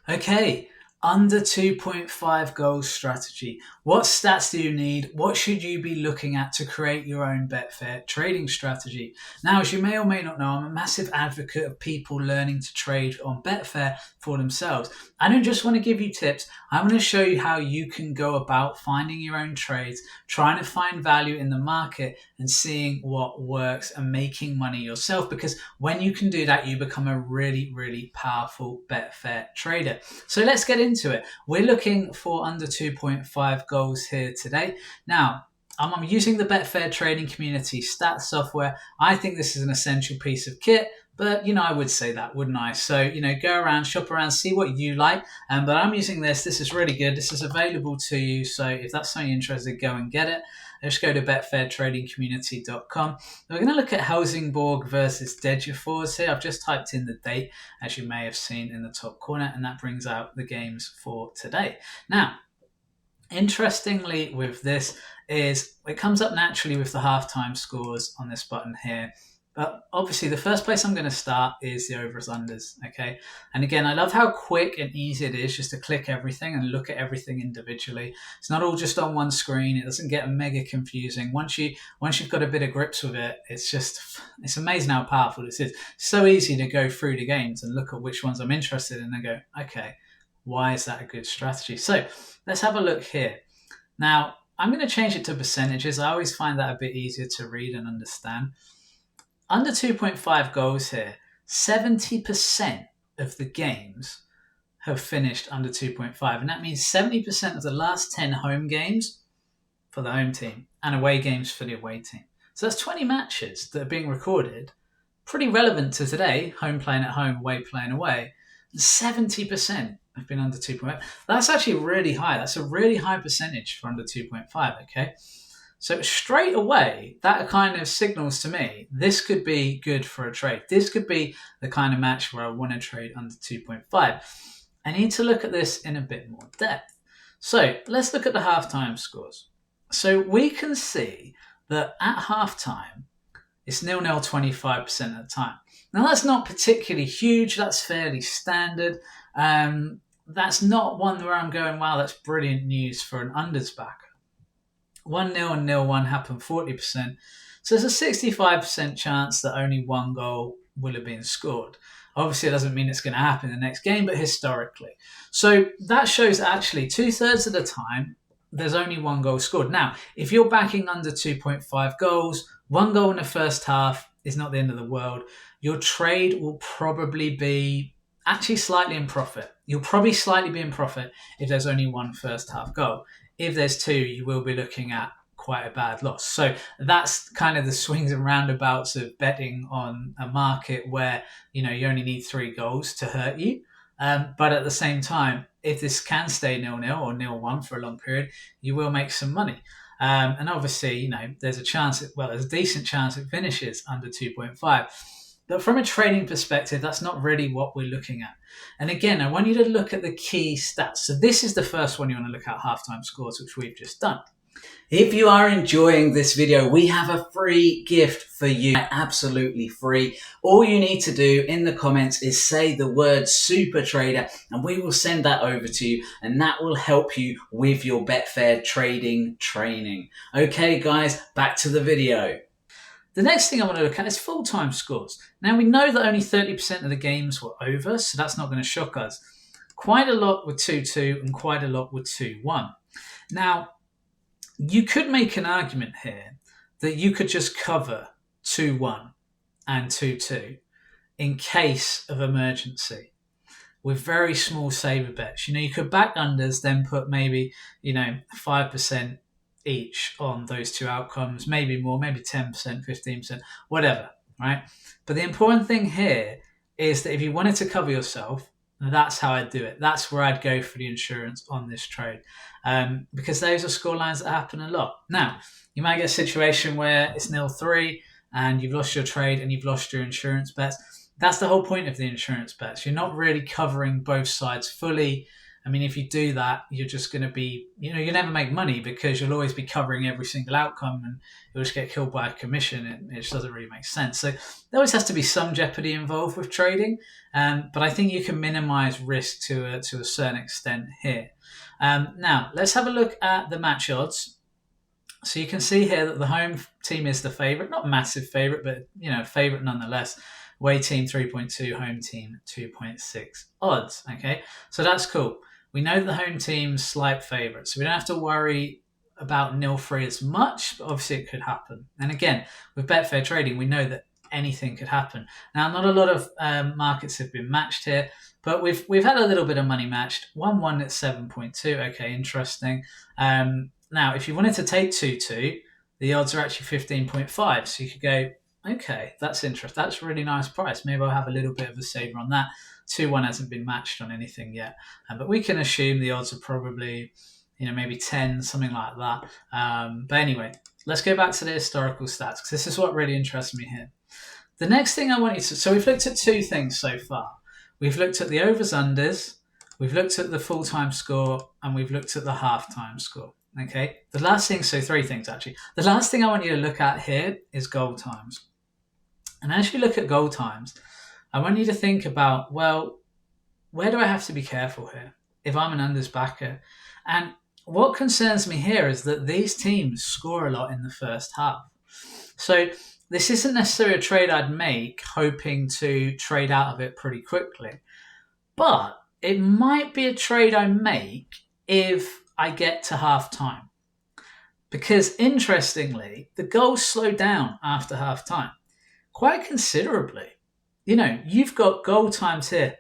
Okay, under 2.5 goals strategy. What stats do you need? What should you be looking at to create your own Betfair trading strategy? Now, as you may or may not know, I'm a massive advocate of people learning to trade on Betfair for themselves. I don't just want to give you tips, I'm going to show you how you can go about finding your own trades, trying to find value in the market and seeing what works and making money yourself. Because when you can do that, you become a really, really powerful Betfair trader. So let's get into it. We're looking for under 2.5 goals here today. Now, I'm using the Betfair trading community stats software. I think this is an essential piece of kit, but I would say that, wouldn't I? So, go around, shop around, see what you like. But I'm using this. This is really good. This is available to you. So if that's something you're interested in, go and get it. Just go to betfairtradingcommunity.com. We're going to look at Helsingborg versus Degerfors here. I've just typed in the date, as you may have seen in the top corner, and that brings out the games for today. Now, interestingly with this is it comes up naturally with the halftime scores on this button here. But obviously, the first place I'm going to start is the overs unders. Okay, and again, I love how quick and easy it is just to click everything and look at everything individually. It's not all just on one screen. It doesn't get mega confusing. Once you've got a bit of grips with it, it's amazing how powerful this is. It's so easy to go through the games and look at which ones I'm interested in and go, okay, why is that a good strategy? So let's have a look here. Now, I'm going to change it to percentages. I always find that a bit easier to read and understand. Under 2.5 goals here, 70% of the games have finished under 2.5. And that means 70% of the last 10 home games for the home team and away games for the away team. So that's 20 matches that are being recorded. Pretty relevant to today, home playing at home, away playing away. 70% have been under 2.5. That's actually really high. That's a really high percentage for under 2.5, okay? So straight away, that kind of signals to me, this could be good for a trade. This could be the kind of match where I want to trade under 2.5. I need to look at this in a bit more depth. So let's look at the halftime scores. So we can see that at halftime, it's 0-0 25% of the time. Now that's not particularly huge. That's fairly standard. That's not one where I'm going, wow, that's brilliant news for an unders backer. 1-0 and 0-1 happen 40%. So there's a 65% chance that only one goal will have been scored. Obviously, it doesn't mean it's going to happen in the next game, but historically. So that shows actually 2/3 of the time, there's only one goal scored. Now, if you're backing under 2.5 goals, one goal in the first half is not the end of the world. Your trade will probably be actually slightly in profit. You'll probably slightly be in profit if there's only one first half goal. If there's two, you will be looking at quite a bad loss. So that's kind of the swings and roundabouts of betting on a market where, you only need 3 goals to hurt you. But at the same time, if this can stay 0-0 or 0-1 for a long period, you will make some money. And obviously, there's a decent chance it finishes under 2.5. But from a trading perspective, that's not really what we're looking at. And again, I want you to look at the key stats. So this is the first one you want to look at, halftime scores, which we've just done. If you are enjoying this video, we have a free gift for you, absolutely free. All you need to do in the comments is say the word Super Trader and we will send that over to you and that will help you with your Betfair trading training. Okay guys, back to the video. The next thing I want to look at is full-time scores. Now, we know that only 30% of the games were over, so that's not going to shock us. Quite a lot were 2-2 and quite a lot were 2-1. Now, you could make an argument here that you could just cover 2-1 and 2-2 in case of emergency with very small saver bets. You could back unders, then put maybe, 5% each on those two outcomes, maybe more, maybe 10%, 15%, whatever, right? But the important thing here is that if you wanted to cover yourself, that's how I'd do it. That's where I'd go for the insurance on this trade, because those are scorelines that happen a lot. Now, you might get a situation where it's 0-3 and you've lost your trade and you've lost your insurance bets. That's the whole point of the insurance bets. You're not really covering both sides fully. I mean, if you do that, you're just going to be, you never make money because you'll always be covering every single outcome and you'll just get killed by a commission. It just doesn't really make sense. So there always has to be some jeopardy involved with trading. But I think you can minimize risk to a certain extent here. Now, let's have a look at the match odds. So you can see here that the home team is the favourite, not massive favourite, but favourite nonetheless. Away team 3.2, home team 2.6 odds. Okay, so that's cool. We know that the home team's slight favourite, so we don't have to worry about 0-3 as much, but obviously it could happen. And again, with Betfair trading, we know that anything could happen. Now, not a lot of markets have been matched here, but we've had a little bit of money matched. 1-1 at 7.2. Okay, interesting. Now, if you wanted to take 2-2, the odds are actually 15.5. So you could go, okay, that's interesting. That's a really nice price. Maybe I'll have a little bit of a saver on that. 2-1 hasn't been matched on anything yet. But we can assume the odds are probably, maybe 10, something like that. But anyway, let's go back to the historical stats because this is what really interests me here. The next thing I want you to... So we've looked at two things so far. We've looked at the overs-unders, we've looked at the full-time score, and we've looked at the half-time score. Okay, the last thing, so three things actually. The last thing I want you to look at here is goal times. And as you look at goal times, I want you to think about, well, where do I have to be careful here if I'm an unders backer? And what concerns me here is that these teams score a lot in the first half. So this isn't necessarily a trade I'd make hoping to trade out of it pretty quickly. But it might be a trade I make if I get to half time. Because interestingly, the goals slow down after half time quite considerably. You've got goal times here.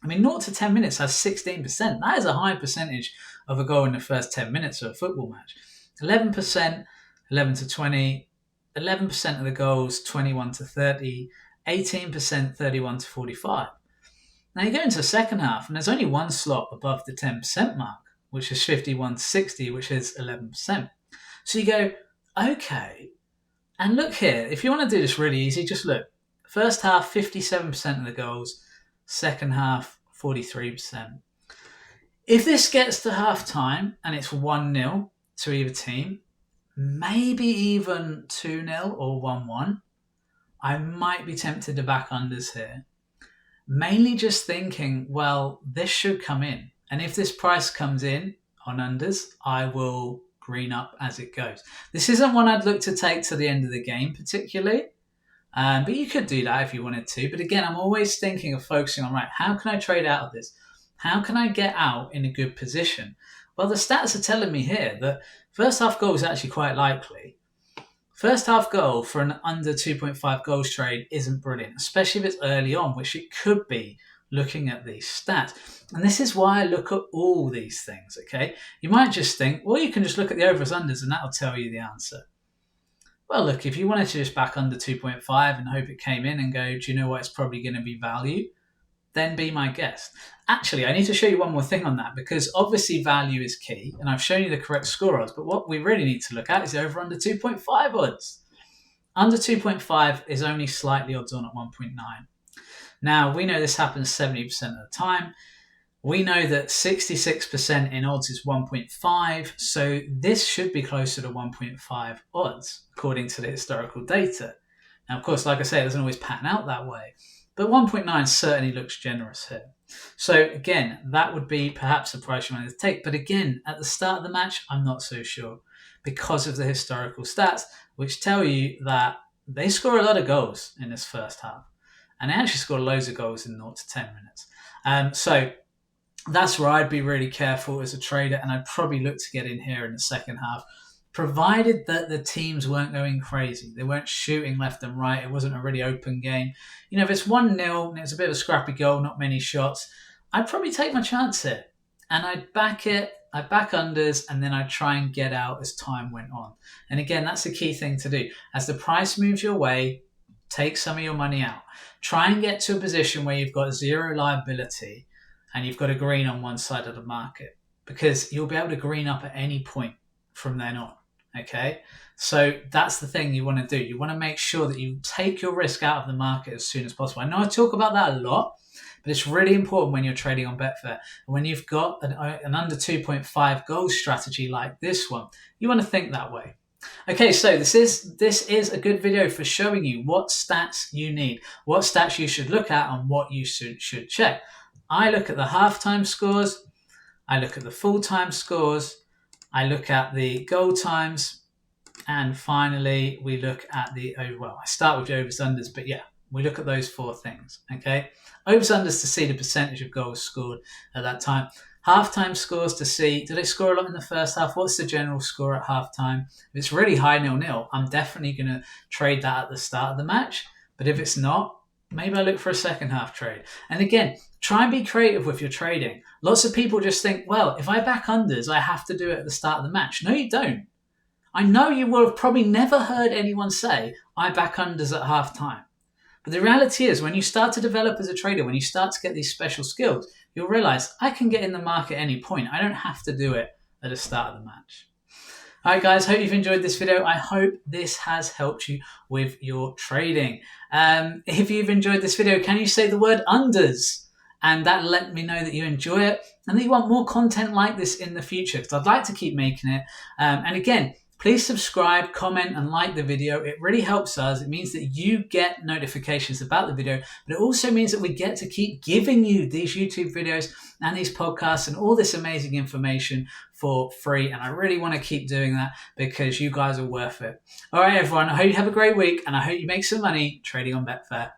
I mean, 0 to 10 minutes has 16%. That is a high percentage of a goal in the first 10 minutes of a football match. 11%, 11 to 20, 11% of the goals, 21 to 30, 18%, 31 to 45. Now you go into the second half and there's only one slot above the 10% mark, which is 51 to 60, which is 11%. So you go, okay, and look here, if you want to do this really easy, just look. First half, 57% of the goals. Second half, 43%. If this gets to half time and it's 1-0 to either team, maybe even 2-0 or 1-1, I might be tempted to back unders here. Mainly just thinking, well, this should come in. And if this price comes in on unders, I will green up as it goes. This isn't one I'd look to take to the end of the game particularly, but you could do that if you wanted to. But again, I'm always thinking of focusing on, right, how can I trade out of this? How can I get out in a good position? Well, the stats are telling me here that first half goal is actually quite likely. First half goal for an under 2.5 goals trade isn't brilliant, especially if it's early on, which it could be looking at these stats. And this is why I look at all these things, okay? You might just think, well, you can just look at the overs unders and that'll tell you the answer. Well, look, if you wanted to just back under 2.5 and hope it came in and go, do you know what, it's probably going to be value, then be my guest. Actually, I need to show you one more thing on that because obviously value is key and I've shown you the correct score odds, but what we really need to look at is over under 2.5 odds. Under 2.5 is only slightly odds on at 1.9. Now, we know this happens 70% of the time. We know that 66% in odds is 1.5, so this should be closer to 1.5 odds, according to the historical data. Now, of course, like I say, it doesn't always pan out that way, but 1.9 certainly looks generous here. So again, that would be perhaps the price you wanted to take. But again, at the start of the match, I'm not so sure because of the historical stats, which tell you that they score a lot of goals in this first half. And they actually score loads of goals in 0 to 10 minutes. So that's where I'd be really careful as a trader, and I'd probably look to get in here in the second half, provided that the teams weren't going crazy. They weren't shooting left and right. It wasn't a really open game. If it's 1-0 and it's a bit of a scrappy goal, not many shots, I'd probably take my chance here. And I'd back it, I'd back unders, and then I'd try and get out as time went on. And again, that's the key thing to do. As the price moves your way, take some of your money out. Try and get to a position where you've got zero liability and you've got a green on one side of the market, because you'll be able to green up at any point from then on. Okay, so that's the thing you want to do. You want to make sure that you take your risk out of the market as soon as possible. I know I talk about that a lot, but it's really important when you're trading on Betfair. And when you've got an under 2.5 goal strategy like this one, you want to think that way. Okay, so this is a good video for showing you what stats you need, what stats you should look at, and what you should check. I look at the halftime scores, I look at the full-time scores, I look at the goal times, and finally we look at the I start with the overs unders, but yeah, we look at those 4 things. Okay, overs unders to see the percentage of goals scored at that time. Halftime scores to see, did they score a lot in the first half? What's the general score at halftime? If it's really high 0-0, I'm definitely going to trade that at the start of the match. But if it's not, maybe I look for a second half trade. And again, try and be creative with your trading. Lots of people just think, well, if I back unders, I have to do it at the start of the match. No, you don't. I know you will have probably never heard anyone say, I back unders at halftime. But the reality is, when you start to develop as a trader, when you start to get these special skills, you'll realize I can get in the market at any point. I don't have to do it at the start of the match. All right, guys, hope you've enjoyed this video. I hope this has helped you with your trading. If you've enjoyed this video, can you say the word unders? And that let me know that you enjoy it and that you want more content like this in the future, because I'd like to keep making it. And again, please subscribe, comment, and like the video. It really helps us. It means that you get notifications about the video, but it also means that we get to keep giving you these YouTube videos and these podcasts and all this amazing information for free. And I really want to keep doing that because you guys are worth it. All right, everyone. I hope you have a great week and I hope you make some money trading on Betfair.